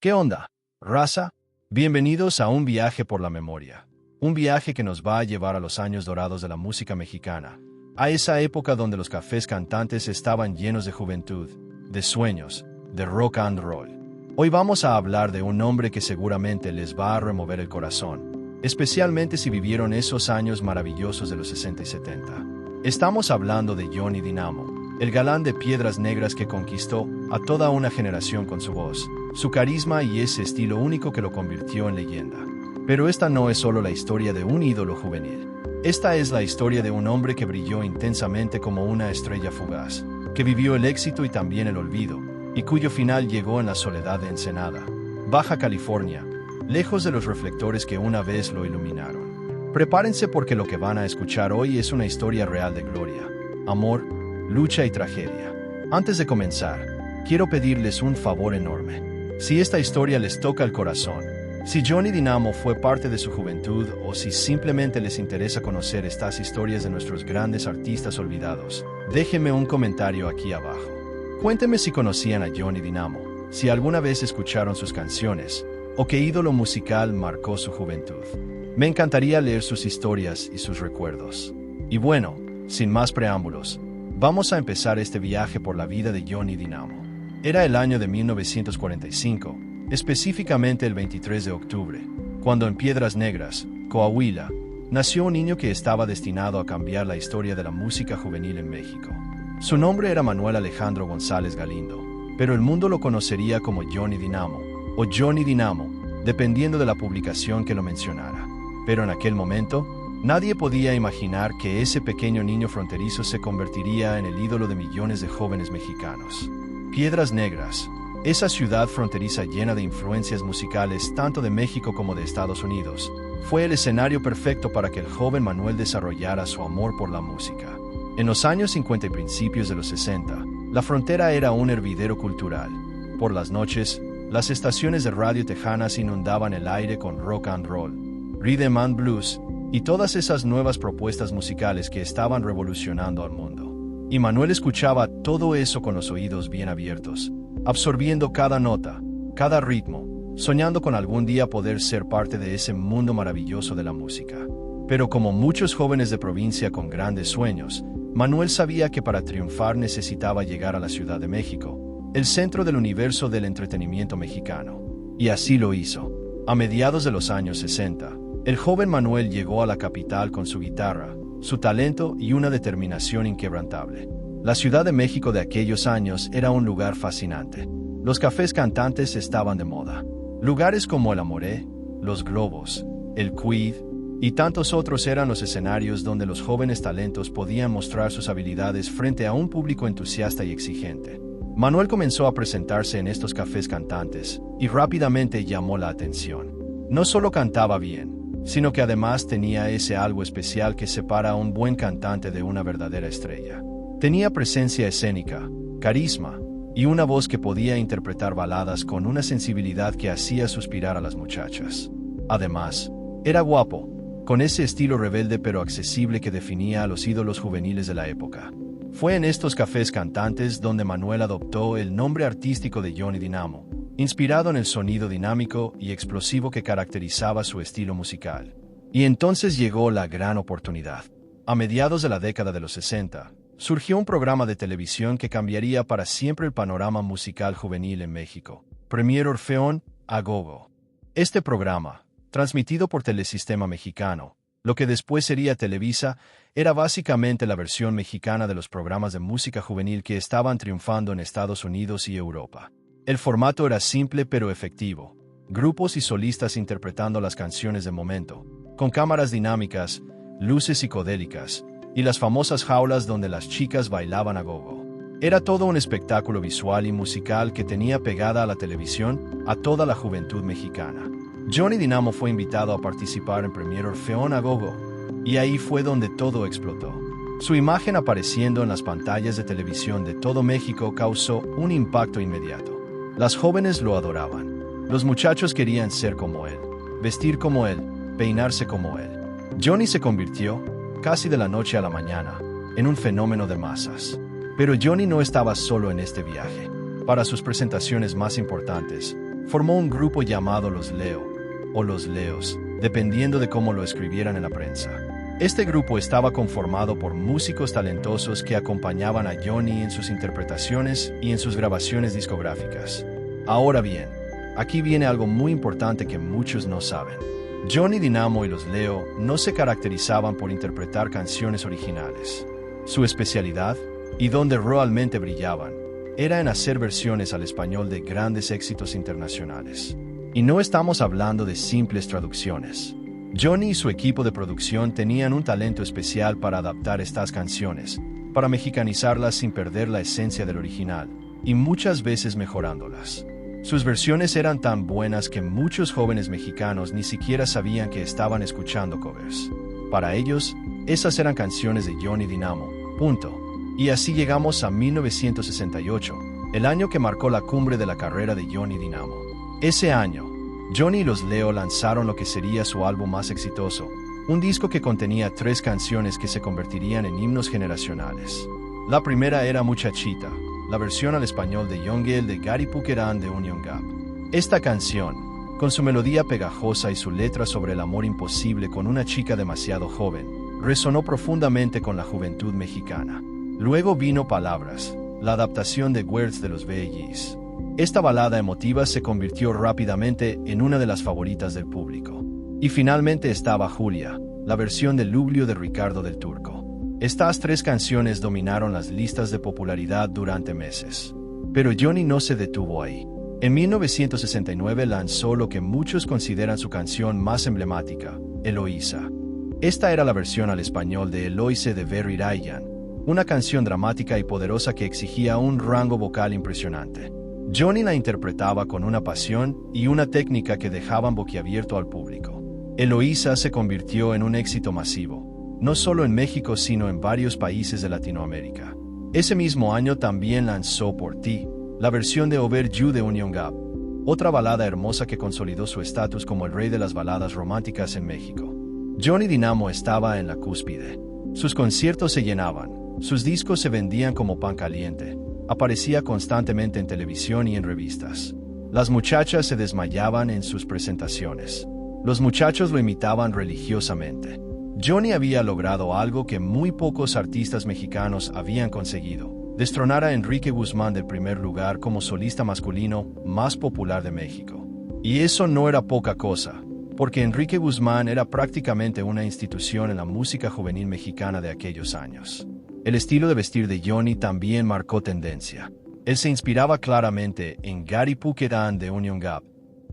¿Qué onda, raza? Bienvenidos a un viaje por la memoria. Un viaje que nos va a llevar a los años dorados de la música mexicana. A esa época donde los cafés cantantes estaban llenos de juventud, de sueños, de rock and roll. Hoy vamos a hablar de un hombre que seguramente les va a remover el corazón, especialmente si vivieron esos años maravillosos de los 60 y 70. Estamos hablando de Johnny Dynamo, el galán de Piedras Negras que conquistó a toda una generación con su voz, su carisma y ese estilo único que lo convirtió en leyenda. Pero esta no es solo la historia de un ídolo juvenil. Esta es la historia de un hombre que brilló intensamente como una estrella fugaz, que vivió el éxito y también el olvido, y cuyo final llegó en la soledad de Ensenada, Baja California, lejos de los reflectores que una vez lo iluminaron. Prepárense porque lo que van a escuchar hoy es una historia real de gloria, amor, lucha y tragedia. Antes de comenzar, quiero pedirles un favor enorme. Si esta historia les toca el corazón, si Johnny Dynamo fue parte de su juventud o si simplemente les interesa conocer estas historias de nuestros grandes artistas olvidados, déjenme un comentario aquí abajo. Cuéntenme si conocían a Johnny Dynamo, si alguna vez escucharon sus canciones, o qué ídolo musical marcó su juventud. Me encantaría leer sus historias y sus recuerdos. Y bueno, sin más preámbulos, vamos a empezar este viaje por la vida de Johnny Dynamo. Era el año de 1945, específicamente el 23 de octubre, cuando en Piedras Negras, Coahuila, nació un niño que estaba destinado a cambiar la historia de la música juvenil en México. Su nombre era Manuel Alejandro González Galindo, pero el mundo lo conocería como Johnny Dynamo, o Johnny Dynamo, dependiendo de la publicación que lo mencionara. Pero en aquel momento, nadie podía imaginar que ese pequeño niño fronterizo se convertiría en el ídolo de millones de jóvenes mexicanos. Piedras Negras, esa ciudad fronteriza llena de influencias musicales tanto de México como de Estados Unidos, fue el escenario perfecto para que el joven Manuel desarrollara su amor por la música. En los años 50 y principios de los 60, la frontera era un hervidero cultural. Por las noches, las estaciones de radio tejanas inundaban el aire con rock and roll, rhythm and blues, y todas esas nuevas propuestas musicales que estaban revolucionando al mundo. Y Manuel escuchaba todo eso con los oídos bien abiertos, absorbiendo cada nota, cada ritmo, soñando con algún día poder ser parte de ese mundo maravilloso de la música. Pero como muchos jóvenes de provincia con grandes sueños, Manuel sabía que para triunfar necesitaba llegar a la Ciudad de México, el centro del universo del entretenimiento mexicano. Y así lo hizo. A mediados de los años 60, el joven Manuel llegó a la capital con su guitarra, su talento y una determinación inquebrantable. La Ciudad de México de aquellos años era un lugar fascinante. Los cafés cantantes estaban de moda. Lugares como el Amoré, Los Globos, el Quid y tantos otros eran los escenarios donde los jóvenes talentos podían mostrar sus habilidades frente a un público entusiasta y exigente. Manuel comenzó a presentarse en estos cafés cantantes y rápidamente llamó la atención. No solo cantaba bien, sino que además tenía ese algo especial que separa a un buen cantante de una verdadera estrella. Tenía presencia escénica, carisma y una voz que podía interpretar baladas con una sensibilidad que hacía suspirar a las muchachas. Además, era guapo, con ese estilo rebelde pero accesible que definía a los ídolos juveniles de la época. Fue en estos cafés cantantes donde Manuel adoptó el nombre artístico de Johnny Dynamo, inspirado en el sonido dinámico y explosivo que caracterizaba su estilo musical. Y entonces llegó la gran oportunidad. A mediados de la década de los 60, surgió un programa de televisión que cambiaría para siempre el panorama musical juvenil en México, Premier Orfeón a Gogo. Este programa, transmitido por Telesistema Mexicano, lo que después sería Televisa, era básicamente la versión mexicana de los programas de música juvenil que estaban triunfando en Estados Unidos y Europa. El formato era simple pero efectivo, grupos y solistas interpretando las canciones de momento, con cámaras dinámicas, luces psicodélicas, y las famosas jaulas donde las chicas bailaban a gogo. Era todo un espectáculo visual y musical que tenía pegada a la televisión a toda la juventud mexicana. Johnny Dynamo fue invitado a participar en Premier Orfeón a Gogo, y ahí fue donde todo explotó. Su imagen apareciendo en las pantallas de televisión de todo México causó un impacto inmediato. Las jóvenes lo adoraban. Los muchachos querían ser como él, vestir como él, peinarse como él. Johnny se convirtió, casi de la noche a la mañana, en un fenómeno de masas. Pero Johnny no estaba solo en este viaje. Para sus presentaciones más importantes, formó un grupo llamado Los Leo, o Los Leos, dependiendo de cómo lo escribieran en la prensa. Este grupo estaba conformado por músicos talentosos que acompañaban a Johnny en sus interpretaciones y en sus grabaciones discográficas. Ahora bien, aquí viene algo muy importante que muchos no saben. Johnny Dynamo y Los Leo no se caracterizaban por interpretar canciones originales. Su especialidad, y donde realmente brillaban, era en hacer versiones al español de grandes éxitos internacionales. Y no estamos hablando de simples traducciones. Johnny y su equipo de producción tenían un talento especial para adaptar estas canciones, para mexicanizarlas sin perder la esencia del original, y muchas veces mejorándolas. Sus versiones eran tan buenas que muchos jóvenes mexicanos ni siquiera sabían que estaban escuchando covers. Para ellos, esas eran canciones de Johnny Dynamo, punto. Y así llegamos a 1968, el año que marcó la cumbre de la carrera de Johnny Dynamo. Ese año, Johnny y Los Leo lanzaron lo que sería su álbum más exitoso, un disco que contenía 3 canciones que se convertirían en himnos generacionales. La primera era Muchachita, la versión al español de Yonguel de Gary Puquerán de Union Gap. Esta canción, con su melodía pegajosa y su letra sobre el amor imposible con una chica demasiado joven, resonó profundamente con la juventud mexicana. Luego vino Palabras, la adaptación de Words de los VGs. Esta balada emotiva se convirtió rápidamente en una de las favoritas del público. Y finalmente estaba Julia, la versión de Luglio de Ricardo del Turco. Estas 3 canciones dominaron las listas de popularidad durante meses. Pero Johnny no se detuvo ahí. En 1969 lanzó lo que muchos consideran su canción más emblemática, Eloísa. Esta era la versión al español de Eloise de Berry Ryan, una canción dramática y poderosa que exigía un rango vocal impresionante. Johnny la interpretaba con una pasión y una técnica que dejaban boquiabierto al público. Eloísa se convirtió en un éxito masivo, no solo en México sino en varios países de Latinoamérica. Ese mismo año también lanzó Por Ti, la versión de Over You de Union Gap, otra balada hermosa que consolidó su estatus como el rey de las baladas románticas en México. Johnny Dynamo estaba en la cúspide. Sus conciertos se llenaban, sus discos se vendían como pan caliente, aparecía constantemente en televisión y en revistas. Las muchachas se desmayaban en sus presentaciones. Los muchachos lo imitaban religiosamente. Johnny había logrado algo que muy pocos artistas mexicanos habían conseguido: destronar a Enrique Guzmán del primer lugar como solista masculino más popular de México. Y eso no era poca cosa, porque Enrique Guzmán era prácticamente una institución en la música juvenil mexicana de aquellos años. El estilo de vestir de Johnny también marcó tendencia. Él se inspiraba claramente en Gary Puquerán de Union Gap,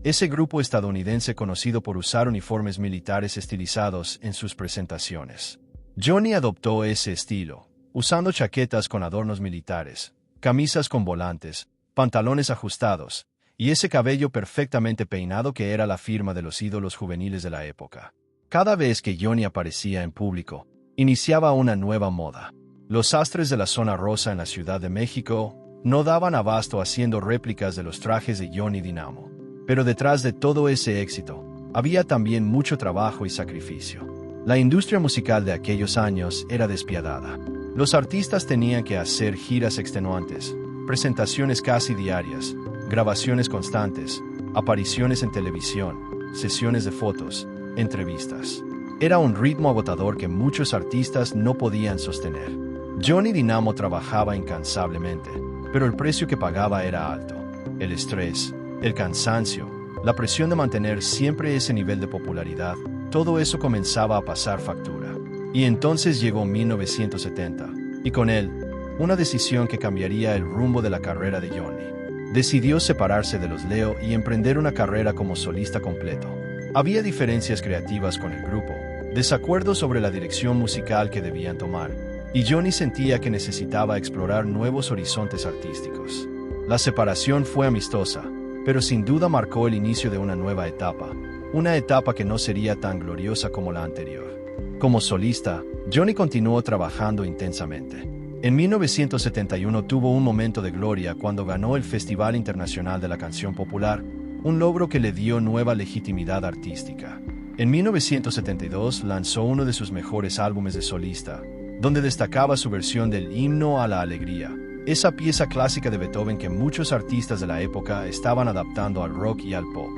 ese grupo estadounidense conocido por usar uniformes militares estilizados en sus presentaciones. Johnny adoptó ese estilo, usando chaquetas con adornos militares, camisas con volantes, pantalones ajustados, y ese cabello perfectamente peinado que era la firma de los ídolos juveniles de la época. Cada vez que Johnny aparecía en público, iniciaba una nueva moda. Los sastres de la zona rosa en la Ciudad de México no daban abasto haciendo réplicas de los trajes de Johnny Dynamo. Pero detrás de todo ese éxito, había también mucho trabajo y sacrificio. La industria musical de aquellos años era despiadada. Los artistas tenían que hacer giras extenuantes, presentaciones casi diarias, grabaciones constantes, apariciones en televisión, sesiones de fotos, entrevistas. Era un ritmo agotador que muchos artistas no podían sostener. Johnny Dynamo trabajaba incansablemente, pero el precio que pagaba era alto. El estrés, el cansancio, la presión de mantener siempre ese nivel de popularidad, todo eso comenzaba a pasar factura. Y entonces llegó 1970, y con él, una decisión que cambiaría el rumbo de la carrera de Johnny. Decidió separarse de Los Leo y emprender una carrera como solista completo. Había diferencias creativas con el grupo, desacuerdos sobre la dirección musical que debían tomar, y Johnny sentía que necesitaba explorar nuevos horizontes artísticos. La separación fue amistosa, pero sin duda marcó el inicio de una nueva etapa, una etapa que no sería tan gloriosa como la anterior. Como solista, Johnny continuó trabajando intensamente. En 1971 tuvo un momento de gloria cuando ganó el Festival Internacional de la Canción Popular, un logro que le dio nueva legitimidad artística. En 1972 lanzó uno de sus mejores álbumes de solista, donde destacaba su versión del Himno a la Alegría, esa pieza clásica de Beethoven que muchos artistas de la época estaban adaptando al rock y al pop.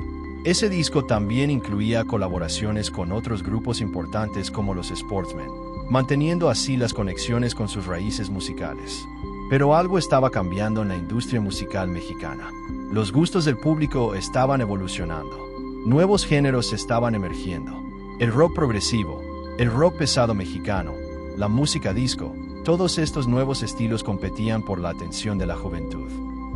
Ese disco también incluía colaboraciones con otros grupos importantes como los Sportsmen, manteniendo así las conexiones con sus raíces musicales. Pero algo estaba cambiando en la industria musical mexicana. Los gustos del público estaban evolucionando. Nuevos géneros estaban emergiendo. El rock progresivo, el rock pesado mexicano, la música disco, todos estos nuevos estilos competían por la atención de la juventud.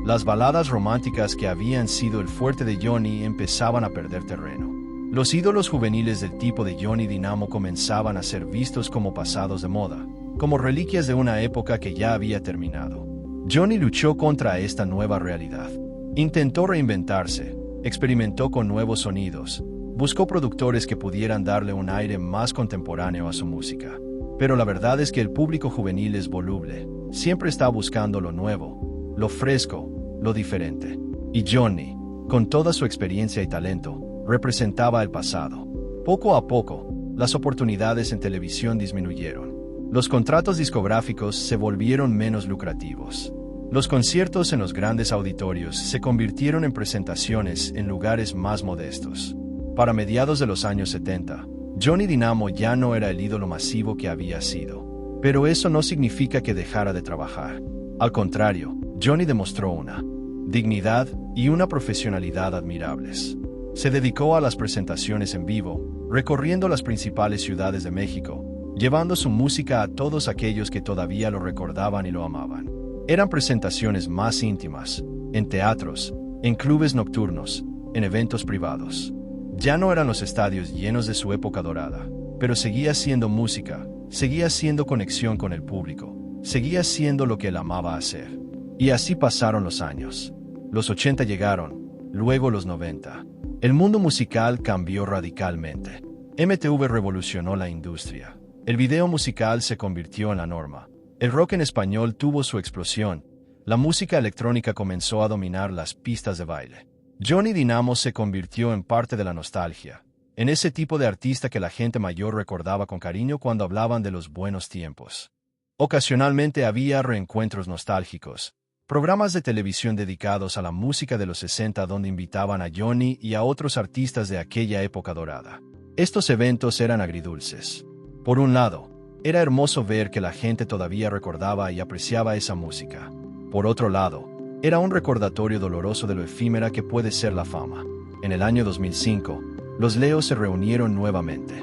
Las baladas románticas que habían sido el fuerte de Johnny empezaban a perder terreno. Los ídolos juveniles del tipo de Johnny Dynamo comenzaban a ser vistos como pasados de moda, como reliquias de una época que ya había terminado. Johnny luchó contra esta nueva realidad. Intentó reinventarse, experimentó con nuevos sonidos, buscó productores que pudieran darle un aire más contemporáneo a su música. Pero la verdad es que el público juvenil es voluble, siempre está buscando lo nuevo, lo fresco, lo diferente. Y Johnny, con toda su experiencia y talento, representaba el pasado. Poco a poco, las oportunidades en televisión disminuyeron. Los contratos discográficos se volvieron menos lucrativos. Los conciertos en los grandes auditorios se convirtieron en presentaciones en lugares más modestos. Para mediados de los años 70, Johnny Dynamo ya no era el ídolo masivo que había sido. Pero eso no significa que dejara de trabajar. Al contrario, Johnny demostró una dignidad y una profesionalidad admirables. Se dedicó a las presentaciones en vivo, recorriendo las principales ciudades de México, llevando su música a todos aquellos que todavía lo recordaban y lo amaban. Eran presentaciones más íntimas, en teatros, en clubes nocturnos, en eventos privados. Ya no eran los estadios llenos de su época dorada, pero seguía siendo música, seguía siendo conexión con el público, seguía siendo lo que él amaba hacer. Y así pasaron los años. Los 80 llegaron, luego los 90. El mundo musical cambió radicalmente. MTV revolucionó la industria. El video musical se convirtió en la norma. El rock en español tuvo su explosión. La música electrónica comenzó a dominar las pistas de baile. Johnny Dynamo se convirtió en parte de la nostalgia, en ese tipo de artista que la gente mayor recordaba con cariño cuando hablaban de los buenos tiempos. Ocasionalmente había reencuentros nostálgicos, programas de televisión dedicados a la música de los 60 donde invitaban a Johnny y a otros artistas de aquella época dorada. Estos eventos eran agridulces. Por un lado, era hermoso ver que la gente todavía recordaba y apreciaba esa música. Por otro lado, era un recordatorio doloroso de lo efímera que puede ser la fama. En el año 2005, los Leos se reunieron nuevamente.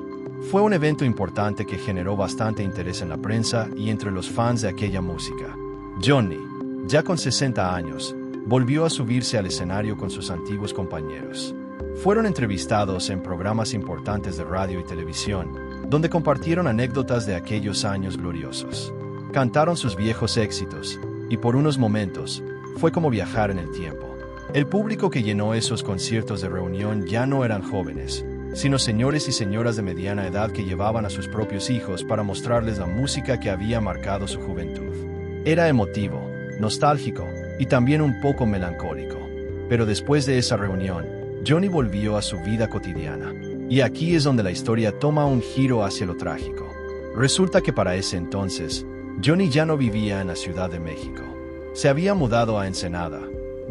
Fue un evento importante que generó bastante interés en la prensa y entre los fans de aquella música. Johnny, ya con 60 años, volvió a subirse al escenario con sus antiguos compañeros. Fueron entrevistados en programas importantes de radio y televisión, donde compartieron anécdotas de aquellos años gloriosos. Cantaron sus viejos éxitos, y por unos momentos, fue como viajar en el tiempo. El público que llenó esos conciertos de reunión ya no eran jóvenes, sino señores y señoras de mediana edad que llevaban a sus propios hijos para mostrarles la música que había marcado su juventud. Era emotivo, nostálgico y también un poco melancólico. Pero después de esa reunión, Johnny volvió a su vida cotidiana. Y aquí es donde la historia toma un giro hacia lo trágico. Resulta que para ese entonces, Johnny ya no vivía en la Ciudad de México. Se había mudado a Ensenada,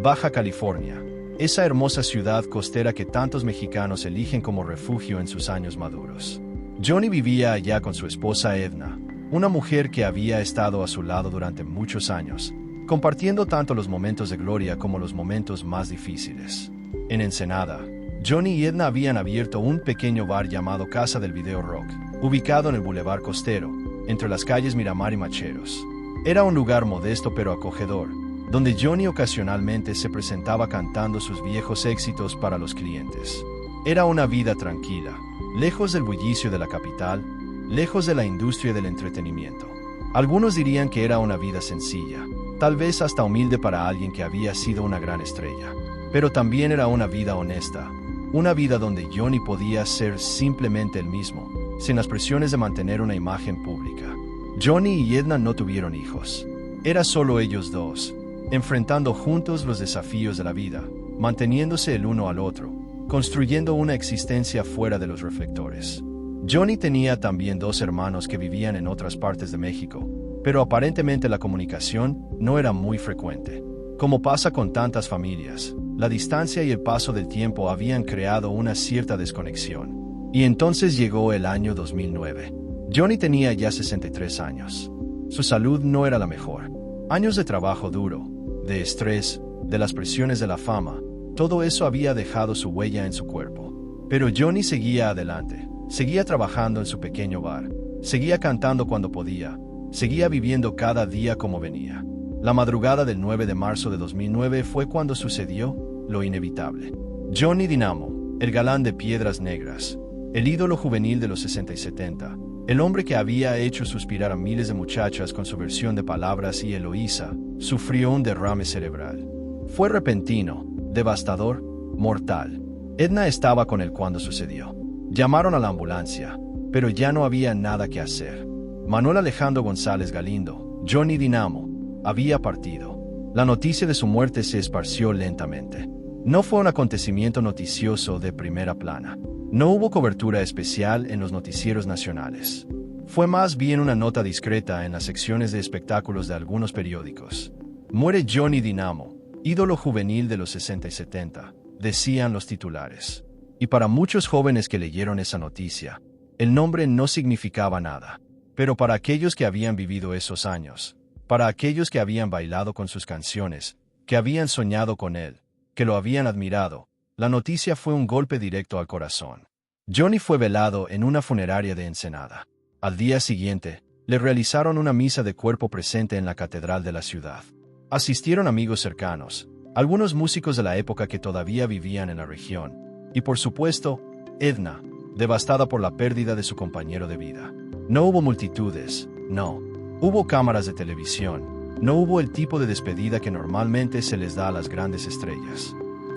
Baja California, esa hermosa ciudad costera que tantos mexicanos eligen como refugio en sus años maduros. Johnny vivía allá con su esposa Edna, una mujer que había estado a su lado durante muchos años, compartiendo tanto los momentos de gloria como los momentos más difíciles. En Ensenada, Johnny y Edna habían abierto un pequeño bar llamado Casa del Video Rock, ubicado en el Boulevard Costero, entre las calles Miramar y Macheros. Era un lugar modesto pero acogedor, donde Johnny ocasionalmente se presentaba cantando sus viejos éxitos para los clientes. Era una vida tranquila, lejos del bullicio de la capital, lejos de la industria del entretenimiento. Algunos dirían que era una vida sencilla, tal vez hasta humilde para alguien que había sido una gran estrella. Pero también era una vida honesta, una vida donde Johnny podía ser simplemente el mismo, sin las presiones de mantener una imagen pública. Johnny y Edna no tuvieron hijos. Era solo ellos dos, enfrentando juntos los desafíos de la vida, manteniéndose el uno al otro, construyendo una existencia fuera de los reflectores. Johnny tenía también dos hermanos que vivían en otras partes de México, pero aparentemente la comunicación no era muy frecuente. Como pasa con tantas familias, la distancia y el paso del tiempo habían creado una cierta desconexión. Y entonces llegó el año 2009. Johnny tenía ya 63 años. Su salud no era la mejor. Años de trabajo duro, de estrés, de las presiones de la fama, todo eso había dejado su huella en su cuerpo. Pero Johnny seguía adelante, seguía trabajando en su pequeño bar, seguía cantando cuando podía, seguía viviendo cada día como venía. La madrugada del 9 de marzo de 2009 fue cuando sucedió lo inevitable. Johnny Dynamo, el galán de Piedras Negras, el ídolo juvenil de los 60 y 70, el hombre que había hecho suspirar a miles de muchachas con su versión de Palabras y Eloísa, sufrió un derrame cerebral. Fue repentino, devastador, mortal. Edna estaba con él cuando sucedió. Llamaron a la ambulancia, pero ya no había nada que hacer. Manuel Alejandro González Galindo, Johnny Dynamo, había partido. La noticia de su muerte se esparció lentamente. No fue un acontecimiento noticioso de primera plana. No hubo cobertura especial en los noticieros nacionales. Fue más bien una nota discreta en las secciones de espectáculos de algunos periódicos. Muere Johnny Dynamo, ídolo juvenil de los 60 y 70, decían los titulares. Y para muchos jóvenes que leyeron esa noticia, el nombre no significaba nada. Pero para aquellos que habían vivido esos años, para aquellos que habían bailado con sus canciones, que habían soñado con él, que lo habían admirado, la noticia fue un golpe directo al corazón. Johnny fue velado en una funeraria de Ensenada. Al día siguiente, le realizaron una misa de cuerpo presente en la catedral de la ciudad. Asistieron amigos cercanos, algunos músicos de la época que todavía vivían en la región, y por supuesto, Edna, devastada por la pérdida de su compañero de vida. No hubo multitudes, no. Hubo cámaras de televisión, no hubo el tipo de despedida que normalmente se les da a las grandes estrellas.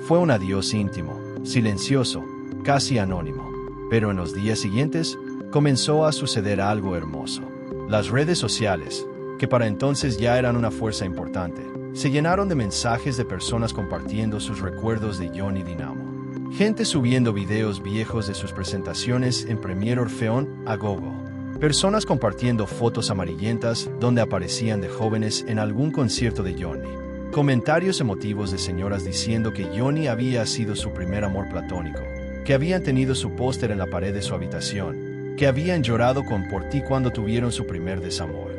Fue un adiós íntimo, silencioso, casi anónimo. Pero en los días siguientes, comenzó a suceder algo hermoso. Las redes sociales, que para entonces ya eran una fuerza importante, se llenaron de mensajes de personas compartiendo sus recuerdos de Johnny Dynamo. Gente subiendo videos viejos de sus presentaciones en Premier Orfeón a Gogo. Personas compartiendo fotos amarillentas donde aparecían de jóvenes en algún concierto de Johnny. Comentarios emotivos de señoras diciendo que Johnny había sido su primer amor platónico, que habían tenido su póster en la pared de su habitación, que habían llorado con Por ti cuando tuvieron su primer desamor.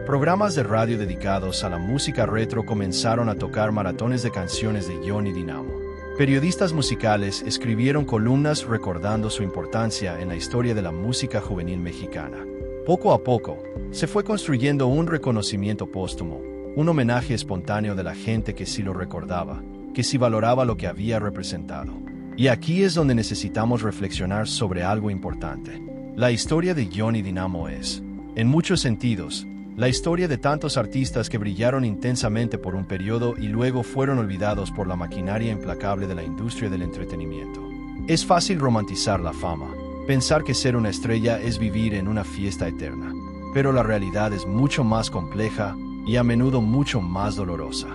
Programas de radio dedicados a la música retro comenzaron a tocar maratones de canciones de Johnny Dynamo. Periodistas musicales escribieron columnas recordando su importancia en la historia de la música juvenil mexicana. Poco a poco, se fue construyendo un reconocimiento póstumo, un homenaje espontáneo de la gente que sí lo recordaba, que sí valoraba lo que había representado. Y aquí es donde necesitamos reflexionar sobre algo importante. La historia de Johnny Dynamo es, en muchos sentidos, la historia de tantos artistas que brillaron intensamente por un periodo y luego fueron olvidados por la maquinaria implacable de la industria del entretenimiento. Es fácil romantizar la fama, pensar que ser una estrella es vivir en una fiesta eterna, pero la realidad es mucho más compleja y a menudo mucho más dolorosa.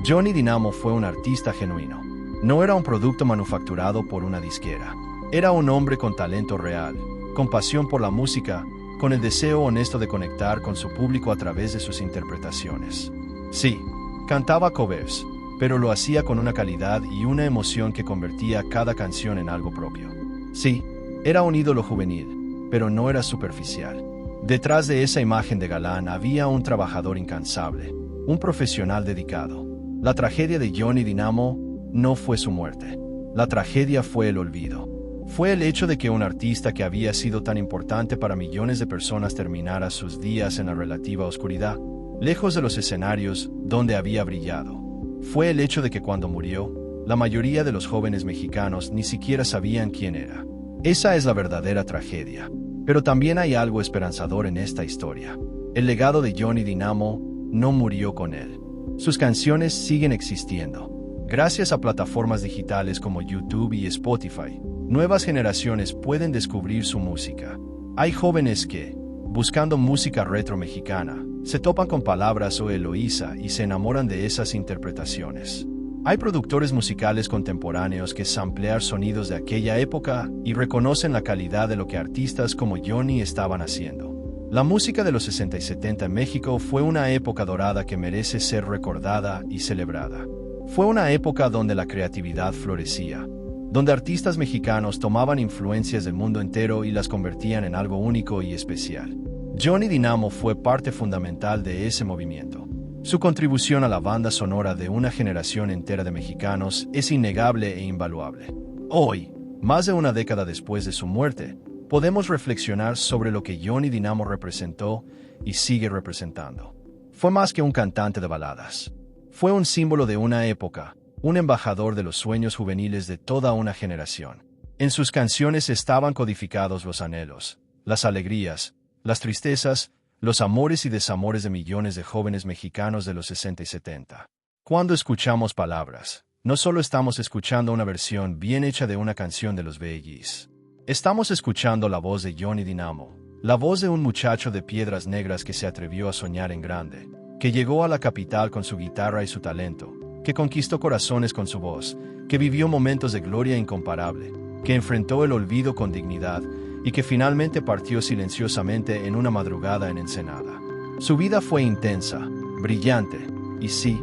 Johnny Dynamo fue un artista genuino. No era un producto manufacturado por una disquera. Era un hombre con talento real, con pasión por la música, con el deseo honesto de conectar con su público a través de sus interpretaciones. Sí, cantaba covers, pero lo hacía con una calidad y una emoción que convertía cada canción en algo propio. Sí, era un ídolo juvenil, pero no era superficial. Detrás de esa imagen de galán había un trabajador incansable, un profesional dedicado. La tragedia de Johnny Dynamo no fue su muerte. La tragedia fue el olvido. Fue el hecho de que un artista que había sido tan importante para millones de personas terminara sus días en la relativa oscuridad, lejos de los escenarios donde había brillado. Fue el hecho de que cuando murió, la mayoría de los jóvenes mexicanos ni siquiera sabían quién era. Esa es la verdadera tragedia. Pero también hay algo esperanzador en esta historia. El legado de Johnny Dynamo no murió con él. Sus canciones siguen existiendo. Gracias a plataformas digitales como YouTube y Spotify, nuevas generaciones pueden descubrir su música. Hay jóvenes que, buscando música retro mexicana, se topan con Palabras o Eloísa y se enamoran de esas interpretaciones. Hay productores musicales contemporáneos que samplean sonidos de aquella época y reconocen la calidad de lo que artistas como Johnny estaban haciendo. La música de los 60 y 70 en México fue una época dorada que merece ser recordada y celebrada. Fue una época donde la creatividad florecía, donde artistas mexicanos tomaban influencias del mundo entero y las convertían en algo único y especial. Johnny Dynamo fue parte fundamental de ese movimiento. Su contribución a la banda sonora de una generación entera de mexicanos es innegable e invaluable. Hoy, más de una década después de su muerte, podemos reflexionar sobre lo que Johnny Dynamo representó y sigue representando. Fue más que un cantante de baladas. Fue un símbolo de una época, un embajador de los sueños juveniles de toda una generación. En sus canciones estaban codificados los anhelos, las alegrías, las tristezas, los amores y desamores de millones de jóvenes mexicanos de los 60 y 70. Cuando escuchamos Palabras, no solo estamos escuchando una versión bien hecha de una canción de los Bee-Gees. Estamos escuchando la voz de Johnny Dynamo, la voz de un muchacho de Piedras Negras que se atrevió a soñar en grande, que llegó a la capital con su guitarra y su talento, que conquistó corazones con su voz, que vivió momentos de gloria incomparable, que enfrentó el olvido con dignidad y que finalmente partió silenciosamente en una madrugada en Ensenada. Su vida fue intensa, brillante y sí,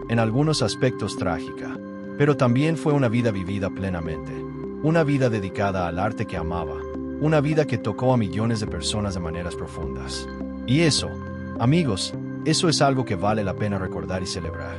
en algunos aspectos trágica, pero también fue una vida vivida plenamente, una vida dedicada al arte que amaba, una vida que tocó a millones de personas de maneras profundas. Y eso, amigos, eso es algo que vale la pena recordar y celebrar.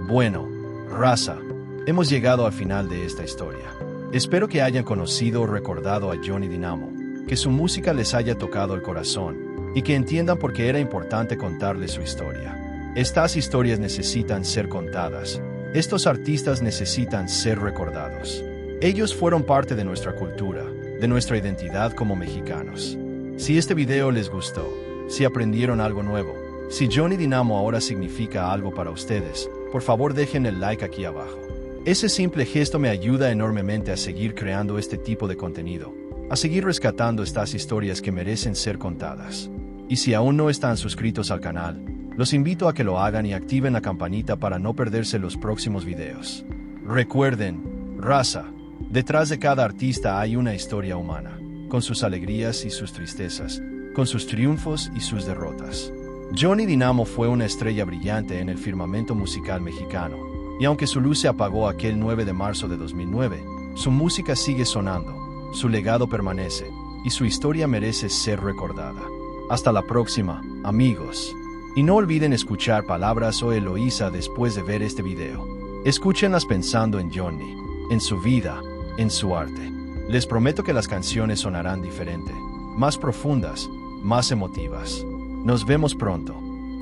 Bueno, raza, hemos llegado al final de esta historia. Espero que hayan conocido o recordado a Johnny Dynamo, que su música les haya tocado el corazón y que entiendan por qué era importante contarles su historia. Estas historias necesitan ser contadas. Estos artistas necesitan ser recordados. Ellos fueron parte de nuestra cultura, de nuestra identidad como mexicanos. Si este video les gustó, si aprendieron algo nuevo, si Johnny Dynamo ahora significa algo para ustedes, por favor dejen el like aquí abajo. Ese simple gesto me ayuda enormemente a seguir creando este tipo de contenido, a seguir rescatando estas historias que merecen ser contadas. Y si aún no están suscritos al canal, los invito a que lo hagan y activen la campanita para no perderse los próximos videos. Recuerden, raza, detrás de cada artista hay una historia humana, con sus alegrías y sus tristezas, con sus triunfos y sus derrotas. Johnny Dynamo fue una estrella brillante en el firmamento musical mexicano, y aunque su luz se apagó aquel 9 de marzo de 2009, su música sigue sonando, su legado permanece, y su historia merece ser recordada. Hasta la próxima, amigos. Y no olviden escuchar Palabras o Eloísa después de ver este video. Escúchenlas pensando en Johnny, en su vida, en su arte. Les prometo que las canciones sonarán diferente, más profundas, más emotivas. Nos vemos pronto.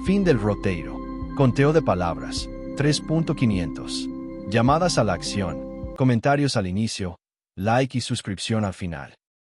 Fin del roteiro. Conteo de palabras. 3.500. Llamadas a la acción. Comentarios al inicio. Like y suscripción al final.